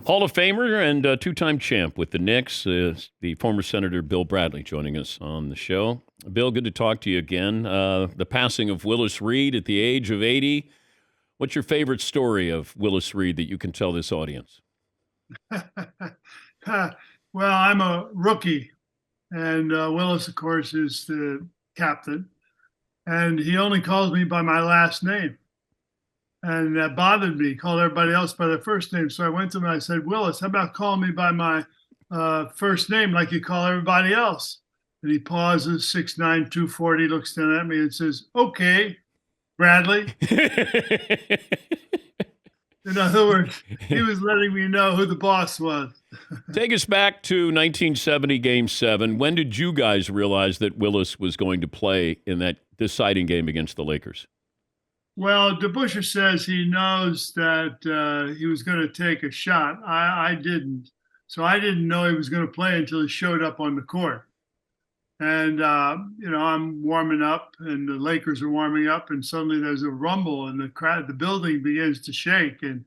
Hall of Famer and two-time champ with the Knicks, the former Senator Bill Bradley joining us on the show. Bill, good to talk to you again. The passing of Willis Reed at the age of 80. What's your favorite story of Willis Reed that you can tell this audience? Well, I'm a rookie, and Willis, of course, is the captain, and he only calls me by my last name. And that bothered me. He called everybody else by their first name. So I went to him and I said, Willis, how about calling me by my first name like you call everybody else? And he pauses, 6'9", 240, looks down at me and says, okay, Bradley. In other words, he was letting me know who the boss was. Take us back to 1970 Game 7. When did you guys realize that Willis was going to play in that deciding game against the Lakers? Well, DeBusschere says he knows that he was going to take a shot. I didn't. So I didn't know he was going to play until he showed up on the court. And, I'm warming up and the Lakers are warming up and suddenly there's a rumble and the building begins to shake. And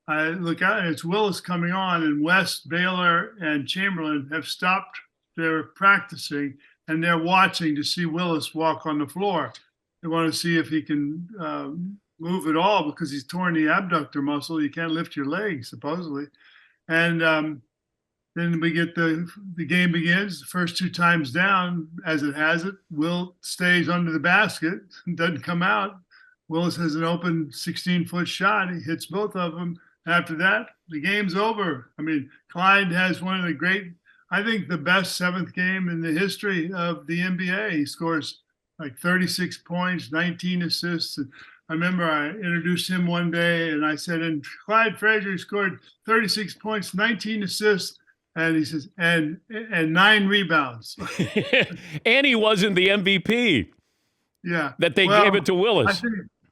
I look out and it's Willis coming on, and West, Baylor, and Chamberlain have stopped their practicing and they're watching to see Willis walk on the floor. They want to see if he can move at all because he's torn the abductor muscle. You can't lift your leg, supposedly. And then we get the game begins. The first two times down, as it has it, Wilt stays under the basket and doesn't come out. Willis has an open 16-foot shot. He hits both of them. After that, the game's over. I mean, Clyde has one of the great, I think the best seventh game in the history of the NBA. He scores like 36 points, 19 assists. And I remember I introduced him one day and I said, and Clyde Frazier scored 36 points, 19 assists. And he says, and 9 rebounds. And he wasn't the MVP. Yeah. That they gave it to Willis.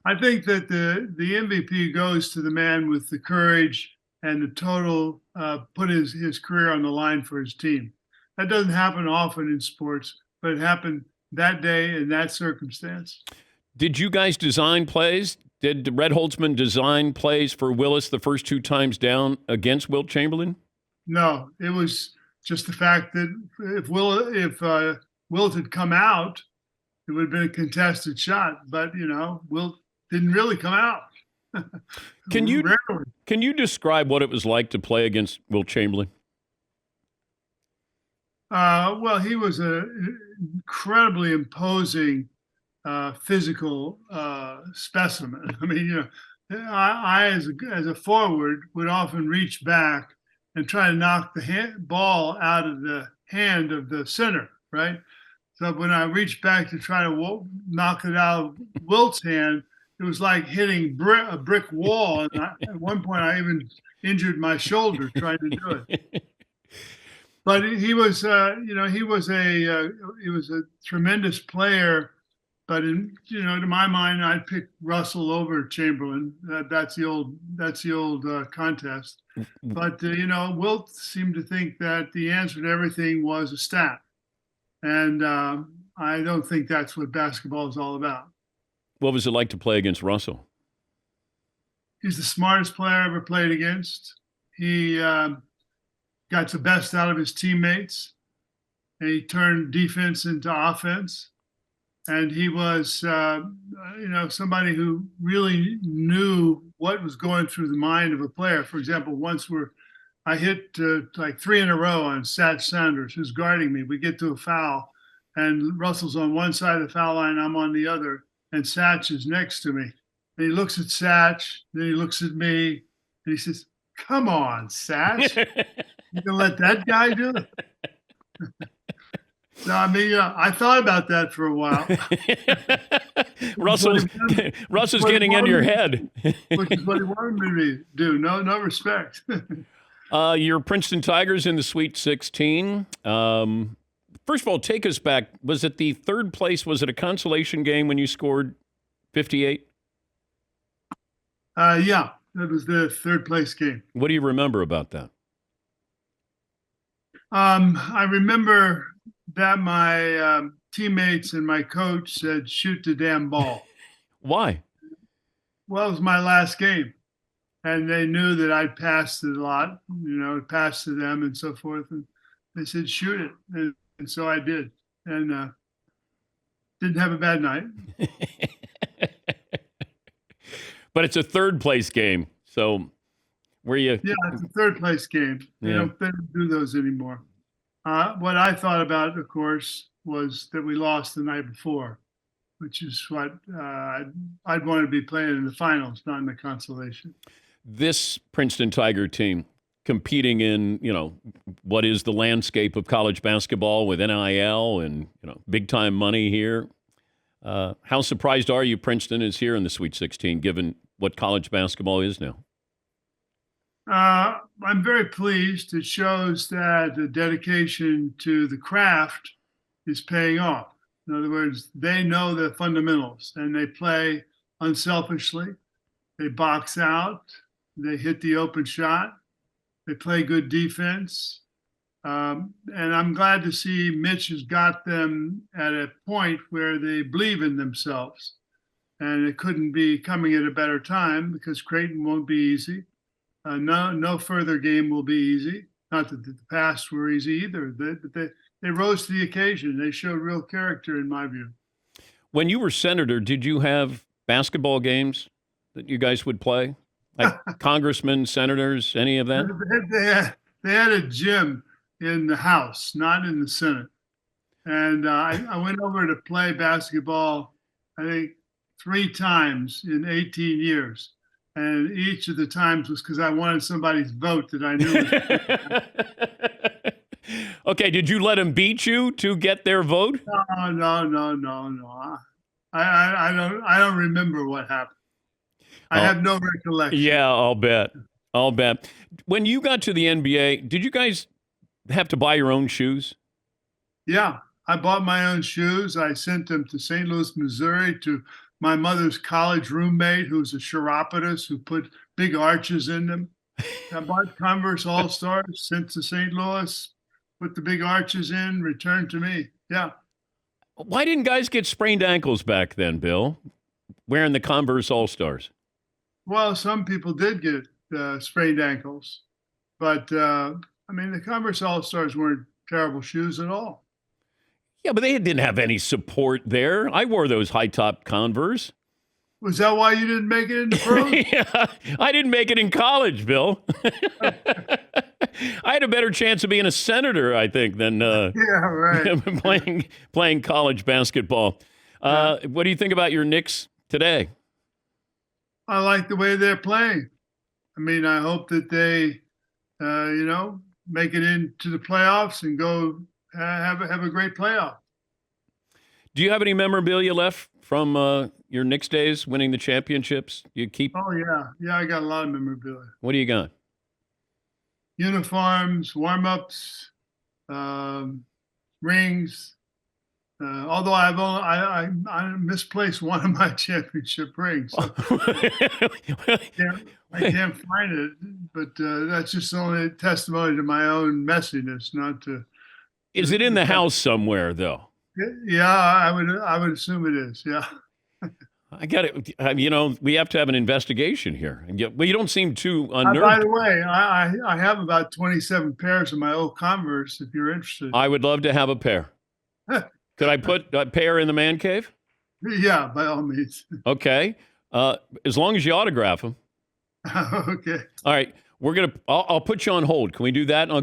I think that the MVP goes to the man with the courage and the total put his career on the line for his team. That doesn't happen often in sports, but it happened that day in that circumstance. Did you guys design plays? Did Red Holtzman design plays for Willis the first two times down against Wilt Chamberlain? No, it was just the fact that if Wilt had come out, it would have been a contested shot. But Wilt didn't really come out. Can you describe what it was like to play against Wilt Chamberlain? Well, he was an incredibly imposing physical specimen. I mean, I as a forward would often reach back and try to knock the ball out of the hand of the center, right? So when I reached back to try to knock it out of Wilt's hand, it was like hitting a brick wall. And at one point, I even injured my shoulder trying to do it. But he was a tremendous player. But to my mind, I'd pick Russell over Chamberlain. That's the old contest. But Wilt seemed to think that the answer to everything was a stat, and I don't think that's what basketball is all about. What was it like to play against Russell? He's the smartest player I ever played against. He got the best out of his teammates, and he turned defense into offense. And he was, somebody who really knew what was going through the mind of a player. For example, once I hit like 3 in a row on Satch Sanders, who's guarding me. We get to a foul, and Russell's on one side of the foul line, I'm on the other, and Satch is next to me. And he looks at Satch, then he looks at me, and he says, "Come on, Satch, you can let that guy do it." No, I mean, I thought about that for a while. Russell's getting into your head. Which is what he wanted me to do. No respect. Your Princeton Tigers in the Sweet 16. First of all, take us back. Was it the third place? Was it a consolation game when you scored 58? Yeah, that was the third place game. What do you remember about that? I remember that my teammates and my coach said, "Shoot the damn ball." Why? Well, it was my last game. and they knew that I'd passed it a lot, passed to them and so forth. And they said, shoot it. And so I did. And didn't have a bad night. But it's a third place game. So where you? Yeah, it's a third place game. They don't do those anymore. What I thought about, of course, was that we lost the night before, which is what I'd want to be playing in the finals, not in the consolation. This Princeton Tiger team competing in, what is the landscape of college basketball with NIL and, big time money here. How surprised are you Princeton is here in the Sweet 16, given what college basketball is now? I'm very pleased. It shows that the dedication to the craft is paying off. In other words, they know the fundamentals and they play unselfishly. They box out. They hit the open shot. They play good defense. And I'm glad to see Mitch has got them at a point where they believe in themselves. And it couldn't be coming at a better time because Creighton won't be easy. No further game will be easy. Not that the past were easy either. But they rose to the occasion. They showed real character, in my view. When you were senator, did you have basketball games that you guys would play? Like congressmen, senators, any of that? They had a gym in the House, not in the Senate. And I went over to play basketball, I think, 3 times in 18 years. And each of the times was because I wanted somebody's vote that I knew. Okay, did you let them beat you to get their vote? No. I don't remember what happened. I have no recollection. Yeah, I'll bet. When you got to the NBA, did you guys have to buy your own shoes? Yeah, I bought my own shoes. I sent them to St. Louis, Missouri, to my mother's college roommate, who's a chiropodist, who put big arches in them. I bought Converse All-Stars, sent to St. Louis, put the big arches in, returned to me. Yeah. Why didn't guys get sprained ankles back then, Bill, wearing the Converse All-Stars? Well, some people did get sprained ankles. But, the Converse All-Stars weren't terrible shoes at all. Yeah, but they didn't have any support there. I wore those high-top Converse. Was that why you didn't make it in the pros? Yeah, I didn't make it in college, Bill. I had a better chance of being a senator, I think, than playing college basketball. What do you think about your Knicks today? I like the way they're playing. I hope that they, make it into the playoffs and go have a great playoff. Do you have any memorabilia left from your Knicks days winning the championships? You keep? Oh, yeah. I got a lot of memorabilia. What do you got? Uniforms, warm-ups, rings. Although I misplaced one of my championship rings. So I can't find it, but that's just only a testimony to my own messiness, not to. Is it in the house somewhere, though? Yeah, I would assume it is. Yeah. I got it. We have to have an investigation here. Well, you don't seem too unnerved. By the way, I have about 27 pairs of my old Converse. If you're interested, I would love to have a pair. Could I put a pair in the man cave? Yeah, by all means. Okay, as long as you autograph them. Okay. All right, I'll put you on hold. Can we do that? And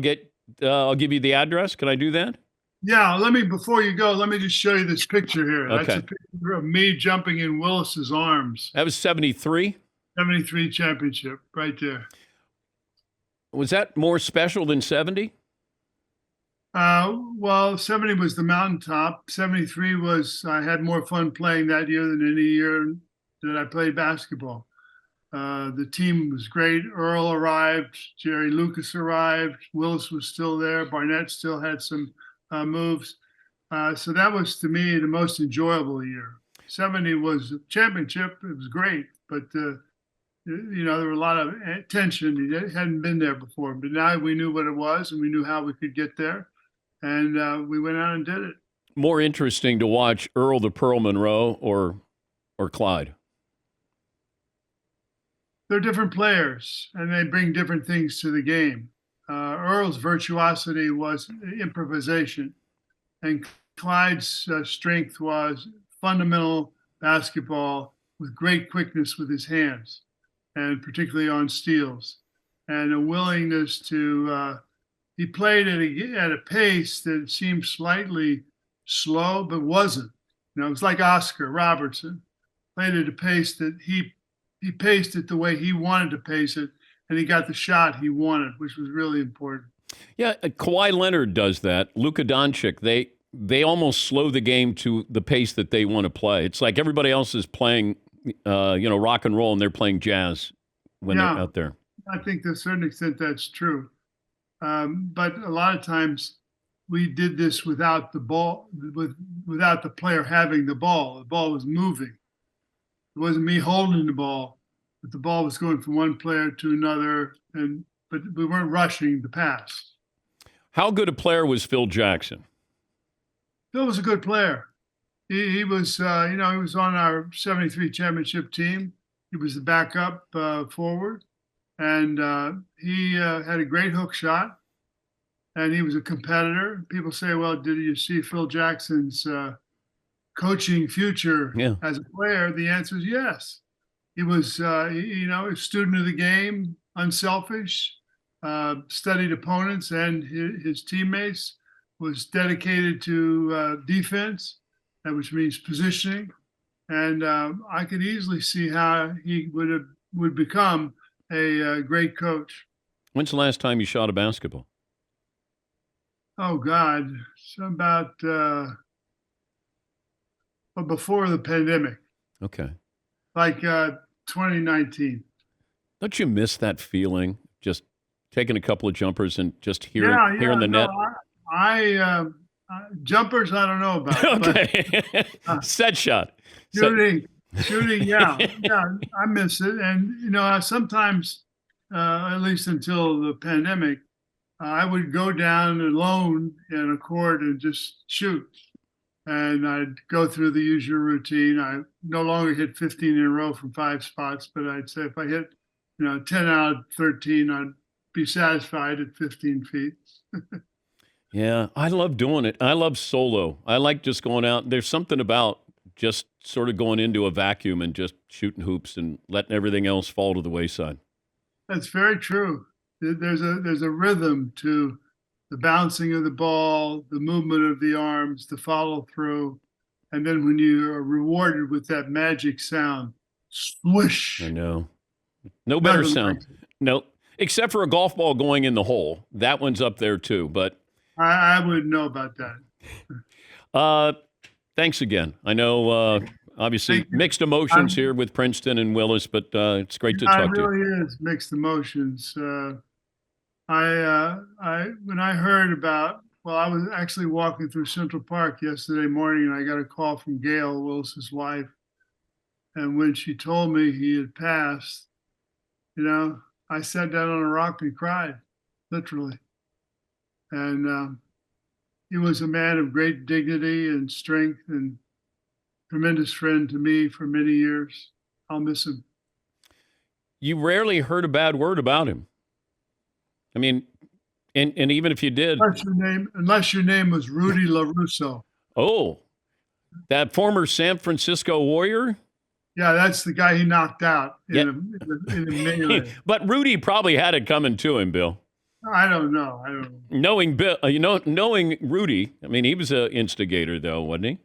I'll give you the address. Can I do that? Yeah. Before you go, let me just show you this picture here. Okay. That's a picture of me jumping in Willis's arms. That was 73. 73 championship, right there. Was that more special than 70? Well, 70 was the mountaintop. 73 was, I had more fun playing that year than any year that I played basketball. The team was great. Earl arrived. Jerry Lucas arrived. Willis was still there. Barnett still had some moves. So that was, to me, the most enjoyable year. 70 was a championship. It was great. But, there were a lot of tension. It hadn't been there before. But now we knew what it was, and we knew how we could get there. And we went out and did it. More interesting to watch Earl the Pearl Monroe or Clyde? they're different players, and they bring different things to the game. Earl's virtuosity was improvisation, and Clyde's strength was fundamental basketball with great quickness with his hands, and particularly on steals, and a willingness to. He played at a pace that seemed slightly slow, but wasn't. It was like Oscar Robertson, played at a pace that he paced it the way he wanted to pace it, and he got the shot he wanted, which was really important. Yeah, Kawhi Leonard does that. Luka Doncic, they almost slow the game to the pace that they want to play. It's like everybody else is playing, rock and roll, and they're playing jazz when they're out there. I think to a certain extent that's true. But a lot of times we did this without the ball, without the player having the ball. The ball was moving. It wasn't me holding the ball, but the ball was going from one player to another, but we weren't rushing the pass. How good a player was Phil Jackson? Phil was a good player. He was, he was on our '73 championship team. He was the backup forward, and he had a great hook shot, and he was a competitor. People say, well, did you see Phil Jackson's coaching future as a player? The answer is yes. He was, a student of the game, unselfish, studied opponents and his teammates, was dedicated to defense, which means positioning. And I could easily see how he would become a great coach. When's the last time you shot a basketball? Oh, God. So about before the pandemic. Okay. Like 2019. Don't you miss that feeling? Just taking a couple of jumpers and just hearing the net? Jumpers, I don't know about. Okay. But, set shot. Shooting, yeah. I miss it. And, sometimes, at least until the pandemic, I would go down alone in a court and just shoot. And I'd go through the usual routine. I no longer hit 15 in a row from 5 spots, but I'd say if I hit, 10 out of 13, I'd be satisfied at 15 feet. Yeah, I love doing it. I love solo. I like just going out. There's something about just sort of going into a vacuum and just shooting hoops and letting everything else fall to the wayside. That's very true. There's a rhythm to the bouncing of the ball, the movement of the arms, the follow through. And then when you are rewarded with that magic sound, swoosh. I know. No better sound. No, except for a golf ball going in the hole. That one's up there too, but I wouldn't know about that. Thanks again. I know, obviously, mixed emotions here with Princeton and Willis, but it's great to talk to you. It really is mixed emotions. When I heard about, I was actually walking through Central Park yesterday morning, and I got a call from Gail, Willis's wife. And when she told me he had passed, I sat down on a rock and cried, literally. And he was a man of great dignity and strength and tremendous friend to me for many years. I'll miss him. You rarely heard a bad word about him. I mean, and even if you did. Unless your name was Rudy LaRusso. Oh, that former San Francisco Warrior? Yeah, that's the guy he knocked out in a melee. But Rudy probably had it coming to him, Bill. I don't know. Knowing Bill, knowing Rudy, I mean, he was an instigator, though, wasn't he?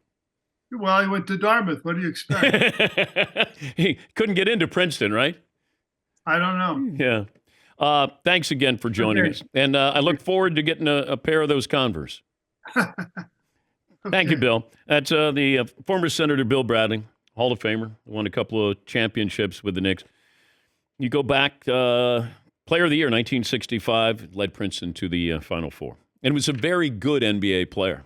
Well, he went to Dartmouth. What do you expect? He couldn't get into Princeton, right? I don't know. Yeah. Thanks again for joining us. And I look forward to getting a pair of those Converse. Thank you, Bill. That's the former Senator Bill Bradley, Hall of Famer, won a couple of championships with the Knicks. You go back, Player of the Year, 1965, led Princeton to the Final Four. And was a very good NBA player.